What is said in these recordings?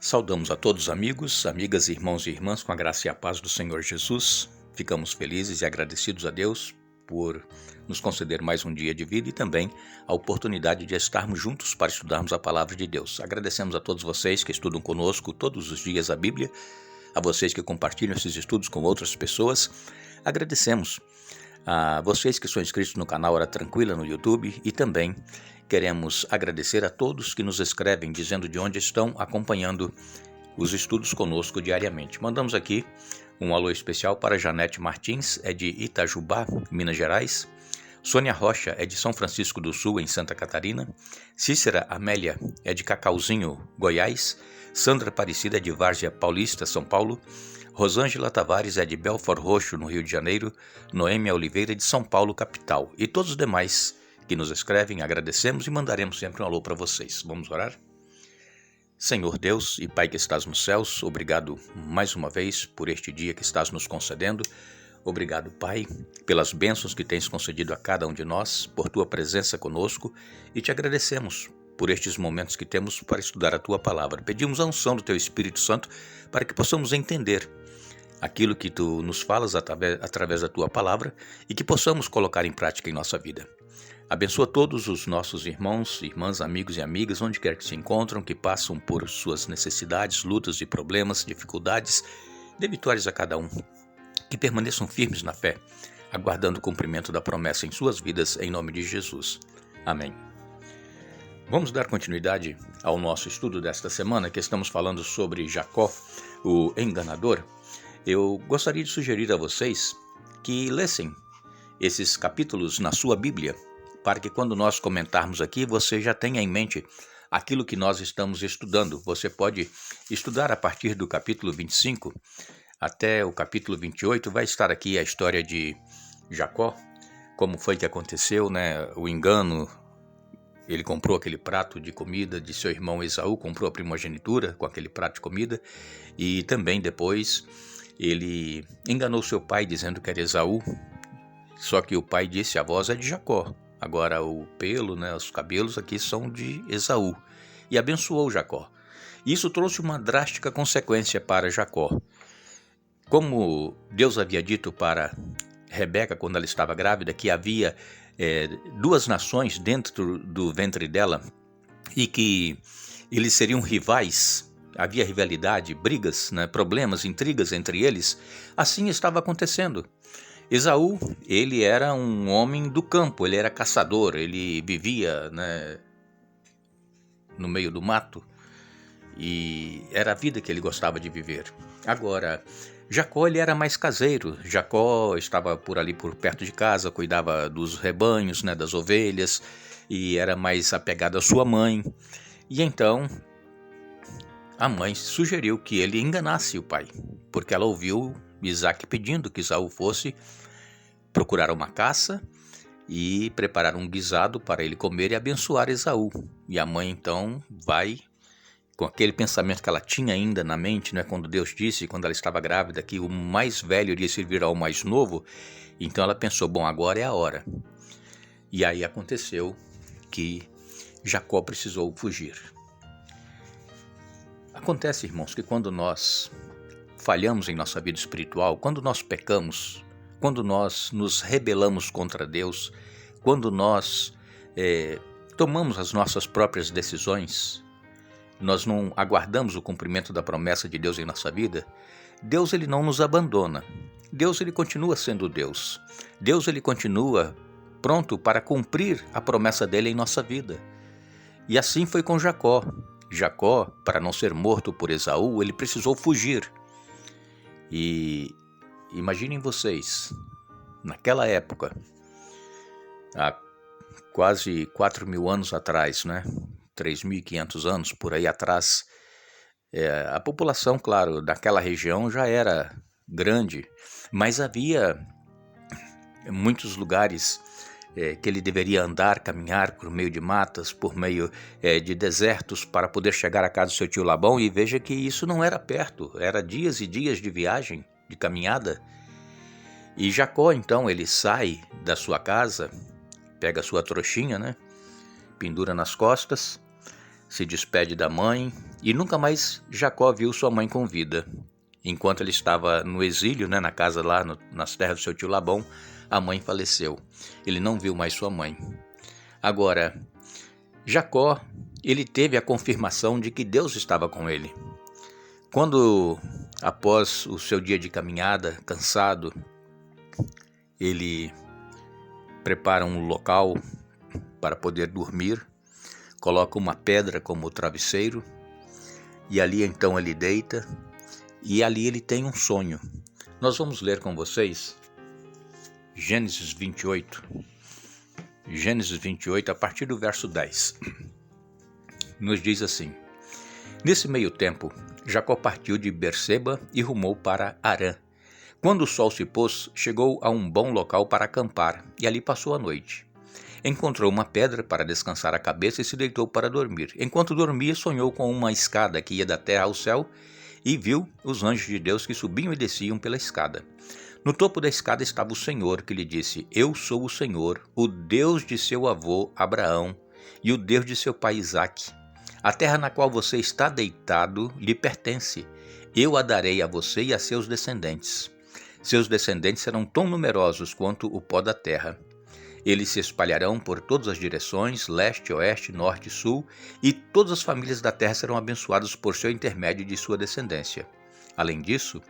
Saudamos a todos os amigos, amigas, irmãos e irmãs com a graça e a paz do Senhor Jesus. Ficamos felizes e agradecidos a Deus por nos conceder mais um dia de vida e também a oportunidade de estarmos juntos para estudarmos a Palavra de Deus. Agradecemos a todos vocês que estudam conosco todos os dias a Bíblia, a vocês que compartilham esses estudos com outras pessoas. Agradecemos a vocês que são inscritos no canal Hora Tranquila no YouTube e também queremos agradecer a todos que nos escrevem dizendo de onde estão acompanhando os estudos conosco diariamente. Mandamos aqui um alô especial para Janete Martins, é de Itajubá, Minas Gerais. Sônia Rocha é de São Francisco do Sul, em Santa Catarina. Cícera Amélia é de Cacauzinho, Goiás. Sandra Aparecida é de Várzea Paulista, São Paulo. Rosângela Tavares é de Belford Roxo, no Rio de Janeiro. Noêmia Oliveira é de São Paulo, capital. E todos os demais que nos escrevem, agradecemos e mandaremos sempre um alô para vocês. Vamos orar? Senhor Deus e Pai que estás nos céus, obrigado mais uma vez por este dia que estás nos concedendo. Obrigado, Pai, pelas bênçãos que tens concedido a cada um de nós, por tua presença conosco, e te agradecemos por estes momentos que temos para estudar a tua palavra. Pedimos a unção do teu Espírito Santo para que possamos entender aquilo que tu nos falas através da tua palavra e que possamos colocar em prática em nossa vida. Abençoa todos os nossos irmãos, irmãs, amigos e amigas, onde quer que se encontram, que passam por suas necessidades, lutas e problemas, dificuldades. Dê vitórias a cada um. Que permaneçam firmes na fé, aguardando o cumprimento da promessa em suas vidas, em nome de Jesus. Amém. Vamos dar continuidade ao nosso estudo desta semana, que estamos falando sobre Jacó, o enganador. Eu gostaria de sugerir a vocês que lessem esses capítulos na sua Bíblia, para que quando nós comentarmos aqui, você já tenha em mente aquilo que nós estamos estudando. Você pode estudar a partir do capítulo 25 até o capítulo 28, vai estar aqui a história de Jacó, como foi que aconteceu, né? O engano, ele comprou aquele prato de comida de seu irmão Esaú, comprou a primogenitura com aquele prato de comida, e também depois ele enganou seu pai dizendo que era Esaú, só que o pai disse: a voz é de Jacó. Agora o pelo, né, os cabelos aqui são de Esaú. E abençoou Jacó. Isso trouxe uma drástica consequência para Jacó. Como Deus havia dito para Rebeca, quando ela estava grávida, que havia duas nações dentro do ventre dela e que eles seriam rivais, havia rivalidade, brigas, né, problemas, intrigas entre eles, assim estava acontecendo. Esaú, ele era um homem do campo, ele era caçador, ele vivia, né, no meio do mato e era a vida que ele gostava de viver. Agora, Jacó, ele era mais caseiro. Jacó estava por ali, por perto de casa, cuidava dos rebanhos, né, das ovelhas, e era mais apegado à sua mãe. E então a mãe sugeriu que ele enganasse o pai, porque ela ouviu Isaac pedindo que Esaú fosse procurar uma caça e preparar um guisado para ele comer e abençoar Esaú. E a mãe então vai, com aquele pensamento que ela tinha ainda na mente, né, quando Deus disse, quando ela estava grávida, que o mais velho iria servir ao mais novo, então ela pensou, bom, agora é a hora. E aí aconteceu que Jacó precisou fugir. Acontece, irmãos, que quando nós falhamos em nossa vida espiritual, quando nós pecamos, quando nós nos rebelamos contra Deus, quando nós tomamos as nossas próprias decisões, nós não aguardamos o cumprimento da promessa de Deus em nossa vida, Deus, ele não nos abandona. Deus, ele continua sendo Deus. Deus, ele continua pronto para cumprir a promessa dele em nossa vida. E assim foi com Jacó. Jacó, para não ser morto por Esaú, ele precisou fugir. E imaginem vocês, naquela época, há quase 4.000 anos atrás, né? 3.500 anos por aí atrás, a população, claro, daquela região já era grande, mas havia muitos lugares que ele deveria andar, caminhar por meio de matas, por meio de desertos para poder chegar à casa do seu tio Labão, e veja que isso não era perto, era dias e dias de viagem, de caminhada. E Jacó, então, ele sai da sua casa, pega a sua trouxinha, né, pendura nas costas, se despede da mãe e nunca mais Jacó viu sua mãe com vida. Enquanto ele estava no exílio, na casa lá nas terras do seu tio Labão, a mãe faleceu. Ele não viu mais sua mãe. Agora, Jacó, ele teve a confirmação de que Deus estava com ele. Quando, após o seu dia de caminhada, cansado, ele prepara um local para poder dormir, coloca uma pedra como travesseiro, e ali então ele deita, e ali ele tem um sonho. Nós vamos ler com vocês Gênesis 28, a partir do verso 10. Nos diz assim: Nesse meio tempo, Jacó partiu de Berseba e rumou para Harã. Quando o sol se pôs, chegou a um bom local para acampar, e ali passou a noite. Encontrou uma pedra para descansar a cabeça e se deitou para dormir. Enquanto dormia, sonhou com uma escada que ia da terra ao céu e viu os anjos de Deus que subiam e desciam pela escada. No topo da escada estava o Senhor, que lhe disse: Eu sou o Senhor, o Deus de seu avô Abraão e o Deus de seu pai Isaque. A terra na qual você está deitado lhe pertence. Eu a darei a você e a seus descendentes. Seus descendentes serão tão numerosos quanto o pó da terra. Eles se espalharão por todas as direções, leste, oeste, norte e sul, e todas as famílias da terra serão abençoadas por seu intermédio de sua descendência. Além disso,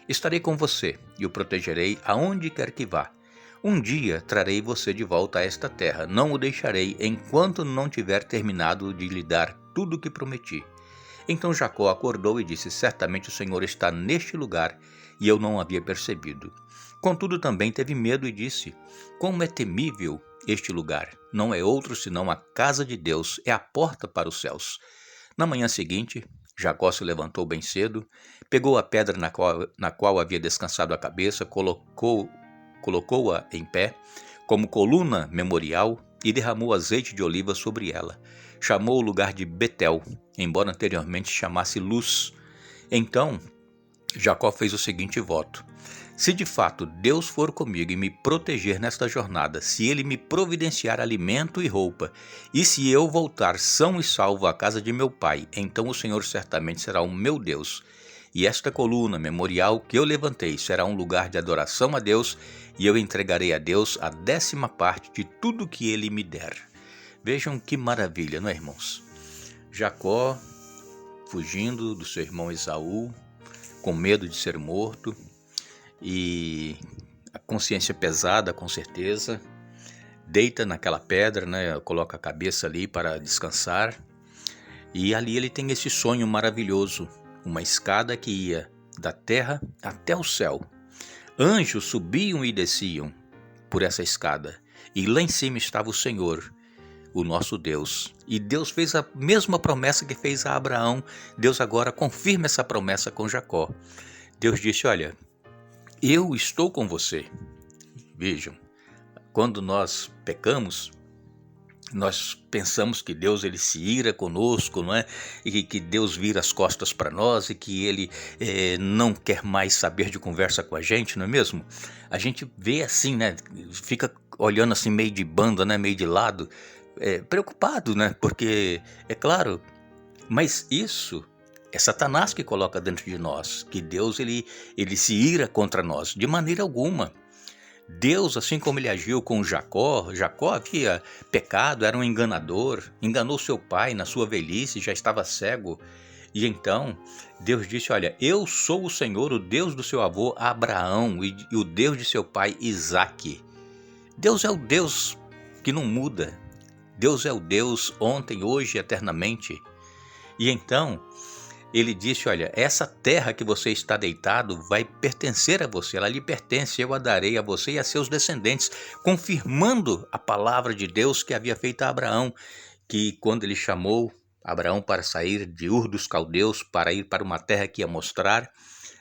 estarei com você e o protegerei aonde quer que vá. Um dia trarei você de volta a esta terra. Não o deixarei enquanto não tiver terminado de lhe dar tudo o que prometi. Então Jacó acordou e disse: Certamente o Senhor está neste lugar, e eu não havia percebido. Contudo também teve medo e disse: Como é temível este lugar! Não é outro senão a casa de Deus, é a porta para os céus. Na manhã seguinte, Jacó se levantou bem cedo, pegou a pedra na qual havia descansado a cabeça, colocou-a em pé, como coluna memorial, e derramou azeite de oliva sobre ela. Chamou o lugar de Betel, embora anteriormente chamasse Luz. Então, Jacó fez o seguinte voto: Se de fato Deus for comigo e me proteger nesta jornada, se ele me providenciar alimento e roupa, e se eu voltar são e salvo à casa de meu pai, então o Senhor certamente será o meu Deus. E esta coluna memorial que eu levantei será um lugar de adoração a Deus, e eu entregarei a Deus a 10ª parte de tudo que ele me der. Vejam que maravilha, não é, irmãos? Jacó fugindo do seu irmão Esaú, com medo de ser morto, e a consciência pesada, com certeza, deita naquela pedra, coloca a cabeça ali para descansar, e ali ele tem esse sonho maravilhoso, uma escada que ia da terra até o céu. Anjos subiam e desciam por essa escada, e lá em cima estava o Senhor, o nosso Deus. E Deus fez a mesma promessa que fez a Abraão. Deus agora confirma essa promessa com Jacó. Deus disse: Olha, eu estou com você. Vejam, quando nós pecamos, nós pensamos que Deus ele se ira conosco, não é? E que Deus vira as costas para nós e que ele não quer mais saber de conversa com a gente, não é mesmo? A gente vê assim, fica olhando assim meio de banda, meio de lado, preocupado, porque é claro, mas isso é Satanás que coloca dentro de nós, que Deus ele se ira contra nós, de maneira alguma. Deus, assim como ele agiu com Jacó havia pecado, era um enganador, enganou seu pai na sua velhice, já estava cego. E então Deus disse: Olha, eu sou o Senhor, o Deus do seu avô Abraão e o Deus de seu pai Isaque. Deus é o Deus que não muda. Deus é o Deus ontem, hoje e eternamente. E então ele disse: Olha, essa terra que você está deitado vai pertencer a você, ela lhe pertence, eu a darei a você e a seus descendentes, confirmando a palavra de Deus que havia feito a Abraão, que quando ele chamou Abraão para sair de Ur dos Caldeus, para ir para uma terra que ia mostrar,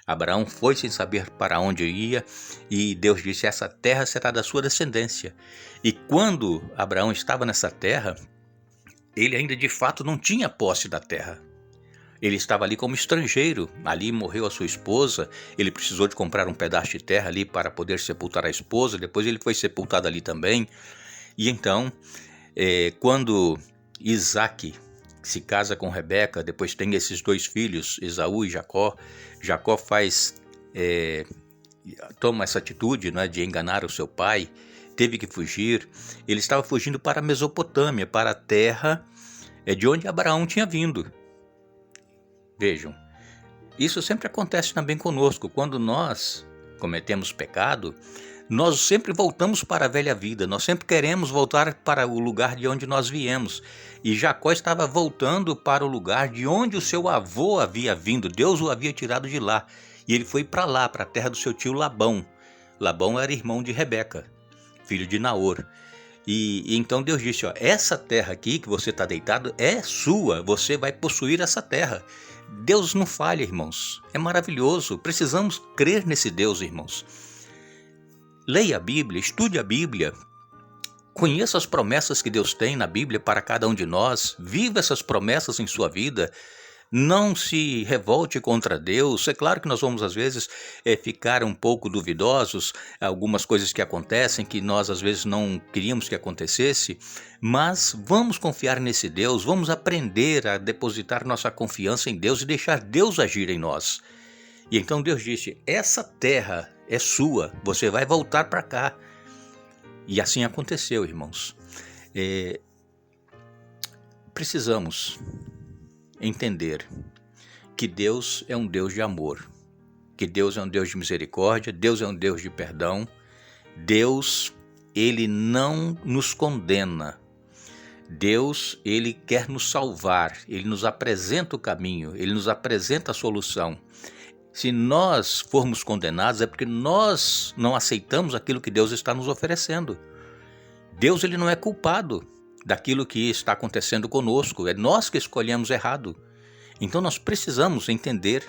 Abraão foi sem saber para onde ia, e Deus disse: essa terra será da sua descendência. E quando Abraão estava nessa terra, ele ainda de fato não tinha posse da terra. Ele estava ali como estrangeiro, ali morreu a sua esposa, ele precisou de comprar um pedaço de terra ali para poder sepultar a esposa, depois ele foi sepultado ali também. E então, quando Isaque se casa com Rebeca, depois tem esses 2 filhos, Esaú e Jacó. Jacó toma essa atitude, né, de enganar o seu pai, teve que fugir. Ele estava fugindo para a Mesopotâmia, para a terra de onde Abraão tinha vindo. Vejam, isso sempre acontece também conosco. Quando nós cometemos pecado, nós sempre voltamos para a velha vida, nós sempre queremos voltar para o lugar de onde nós viemos. E Jacó estava voltando para o lugar de onde o seu avô havia vindo, Deus o havia tirado de lá. E ele foi para lá, para a terra do seu tio Labão. Labão era irmão de Rebeca, filho de Naor. E então Deus disse, essa terra aqui que você está deitado é sua, você vai possuir essa terra. Deus não falha, irmãos, é maravilhoso, precisamos crer nesse Deus, irmãos. Leia a Bíblia, estude a Bíblia, conheça as promessas que Deus tem na Bíblia para cada um de nós, viva essas promessas em sua vida. Não se revolte contra Deus. É claro que nós vamos às vezes ficar um pouco duvidosos, algumas coisas que acontecem que nós às vezes não queríamos que acontecesse, mas vamos confiar nesse Deus, vamos aprender a depositar nossa confiança em Deus e deixar Deus agir em nós. E então Deus disse, essa terra é sua, você vai voltar para cá. E assim aconteceu, irmãos. Precisamos entender que Deus é um Deus de amor, que Deus é um Deus de misericórdia, Deus é um Deus de perdão. Deus, Ele não nos condena. Deus, Ele quer nos salvar, Ele nos apresenta o caminho, Ele nos apresenta a solução. Se nós formos condenados é porque nós não aceitamos aquilo que Deus está nos oferecendo. Deus, Ele não é culpado daquilo que está acontecendo conosco, é nós que escolhemos errado. Então nós precisamos entender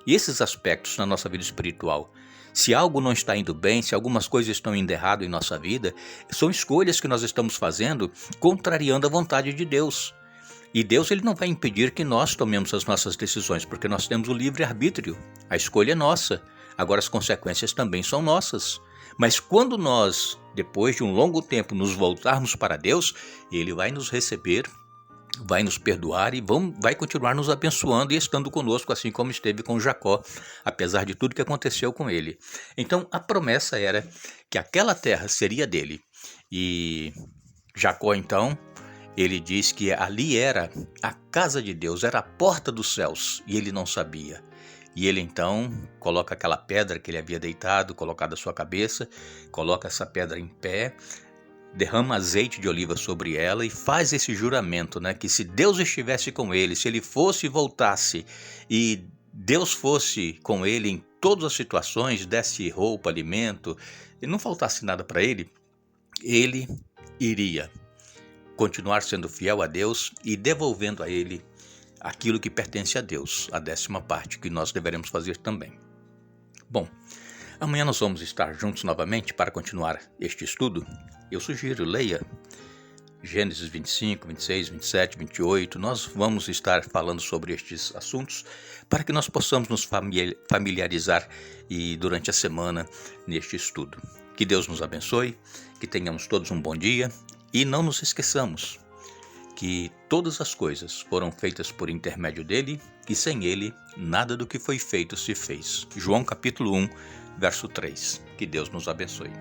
esses aspectos na nossa vida espiritual. Se algo não está indo bem, se algumas coisas estão indo errado em nossa vida, são escolhas que nós estamos fazendo contrariando a vontade de Deus. E Deus, Ele não vai impedir que nós tomemos as nossas decisões, porque nós temos o livre-arbítrio, a escolha é nossa. Agora as consequências também são nossas. Mas quando nós, depois de um longo tempo, nos voltarmos para Deus, Ele vai nos receber, vai nos perdoar e vai continuar nos abençoando e estando conosco, assim como esteve com Jacó, apesar de tudo que aconteceu com ele. Então a promessa era que aquela terra seria dele. E Jacó então, ele diz que ali era a casa de Deus, era a porta dos céus, e ele não sabia. E ele então coloca aquela pedra que ele havia deitado, colocado a sua cabeça, coloca essa pedra em pé, derrama azeite de oliva sobre ela e faz esse juramento, né, que se Deus estivesse com ele, se ele fosse e voltasse, e Deus fosse com ele em todas as situações, desse roupa, alimento, e não faltasse nada para ele iria continuar sendo fiel a Deus e devolvendo a ele aquilo que pertence a Deus, a 10ª parte, que nós deveremos fazer também. Bom, amanhã nós vamos estar juntos novamente para continuar este estudo. Eu sugiro, leia Gênesis 25, 26, 27, 28. Nós vamos estar falando sobre estes assuntos para que nós possamos nos familiarizar e durante a semana neste estudo. Que Deus nos abençoe, que tenhamos todos um bom dia e não nos esqueçamos que todas as coisas foram feitas por intermédio dele e sem ele nada do que foi feito se fez. João capítulo 1, verso 3. Que Deus nos abençoe.